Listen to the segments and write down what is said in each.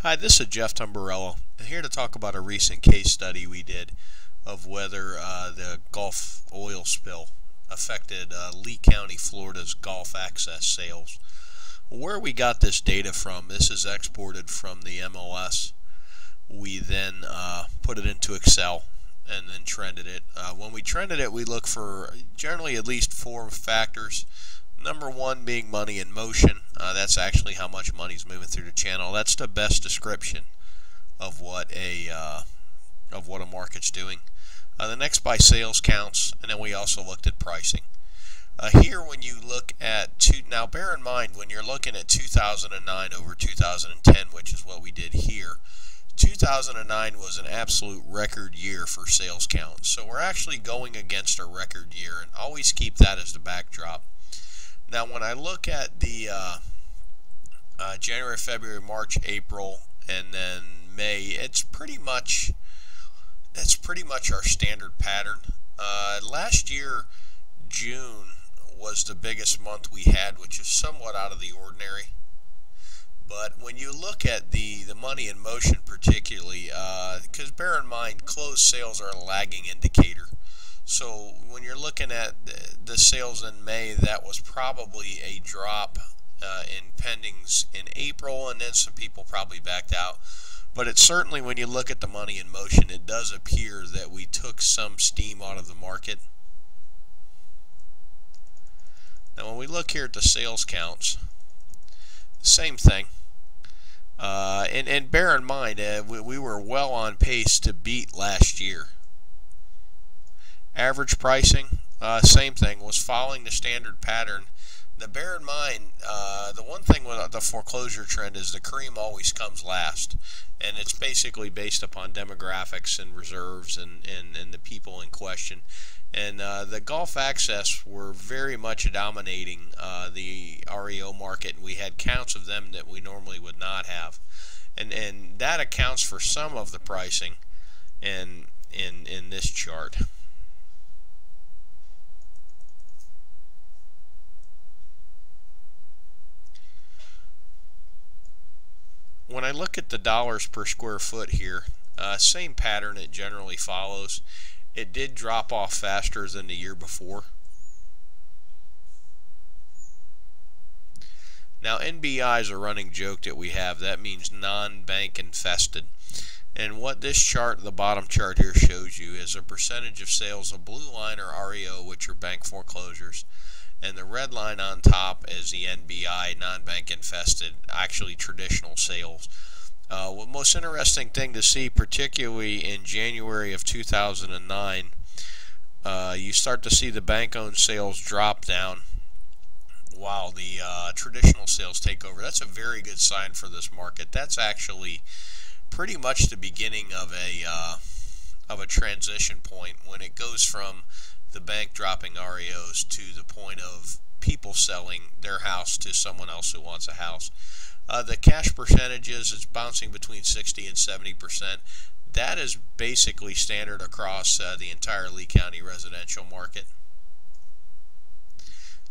Hi, this is Jeff Tamburello. I'm here to talk about a recent case study we did of whether the Gulf oil spill affected Lee County, Florida's Gulf access sales. Where we got this data from, this is exported from the MLS. We then put it into Excel and then trended it. When we trended it, we look for generally at least 4 factors. Number 1 being money in motion. That's actually how much money is moving through the channel. That's the best description of what a market's doing. The next by sales counts, and then we also looked at pricing. Here, when you look at now bear in mind when you're looking at 2009 over 2010, which is what we did here. 2009 was an absolute record year for sales count. So we're actually going against a record year, and always keep that as the backdrop. Now, when I look at the January, February, March, April, and then May, it's pretty much our standard pattern. Last year, June was the biggest month we had, which is somewhat out of the ordinary. But when you look at the money in motion particularly, because bear in mind, closed sales are a lagging indicator. So when you're looking at the sales in May, that was probably a drop in pendings in April, and then some people probably backed out. But it's certainly, when you look at the money in motion, it does appear that we took some steam out of the market. Now when we look here at the sales counts, same thing. And bear in mind, we were well on pace to beat last year. Average pricing, same thing, was following the standard pattern. Now bear in mind, the one thing with the foreclosure trend is the cream always comes last, and it's basically based upon demographics and reserves and the people in question. And the Gulf access were very much dominating the REO market, and we had counts of them that we normally would not have, and that accounts for some of the pricing in this chart. When I look at the dollars per square foot here, same pattern it generally follows. It did drop off faster than the year before. Now NBI is a running joke that we have. That means non-bank infested. And what this chart, the bottom chart here, shows you is a percentage of sales. The blue line are REO, which are bank foreclosures. And the red line on top is the NBI, non-bank infested, actually traditional sales. What most interesting thing to see, particularly in January of 2009, you start to see the bank-owned sales drop down while the traditional sales take over. That's a very good sign for this market. That's actually pretty much the beginning of a transition point, when it goes from the bank dropping REOs to the point of people selling their house to someone else who wants a house. The cash percentages, it's bouncing between 60 and 70%. That is basically standard across the entire Lee County residential market.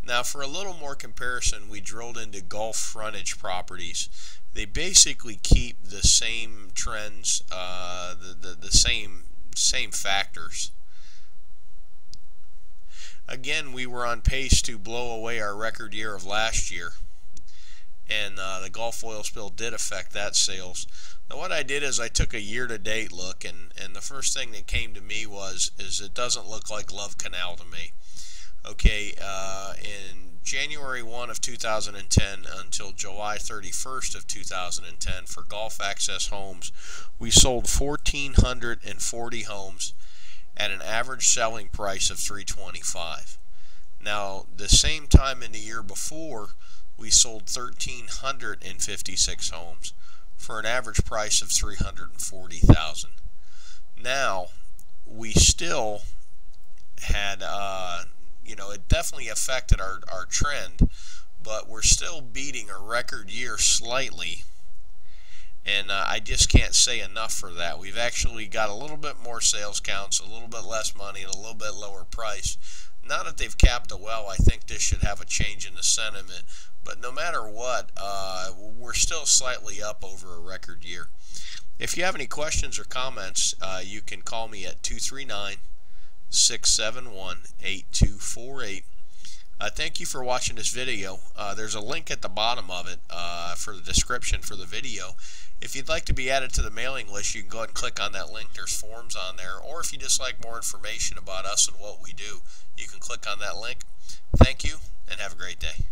Now for a little more comparison, we drilled into Gulf frontage properties. They basically keep the same trends, the same factors. Again, we were on pace to blow away our record year of last year, and the Gulf oil spill did affect that sales. Now what I did is I took a year-to-date look, and the first thing that came to me is it doesn't look like Love Canal to me. Okay, in January 1 of 2010 until July 31st of 2010 for Gulf access homes, we sold 1,440 homes at an average selling price of $325. Now, the same time in the year before, we sold 1,356 homes for an average price of $340,000. Now, we still had, it definitely affected our trend, but we're still beating a record year slightly. And I just can't say enough for that. We've actually got a little bit more sales counts, a little bit less money, and a little bit lower price. Now that they've capped the well, I think this should have a change in the sentiment. But no matter what, we're still slightly up over a record year. If you have any questions or comments, you can call me at 239-671-8248. Thank you for watching this video. There's a link at the bottom of it for the description for the video. If you'd like to be added to the mailing list, you can go ahead and click on that link. There's forms on there. Or if you just like more information about us and what we do, you can click on that link. Thank you, and have a great day.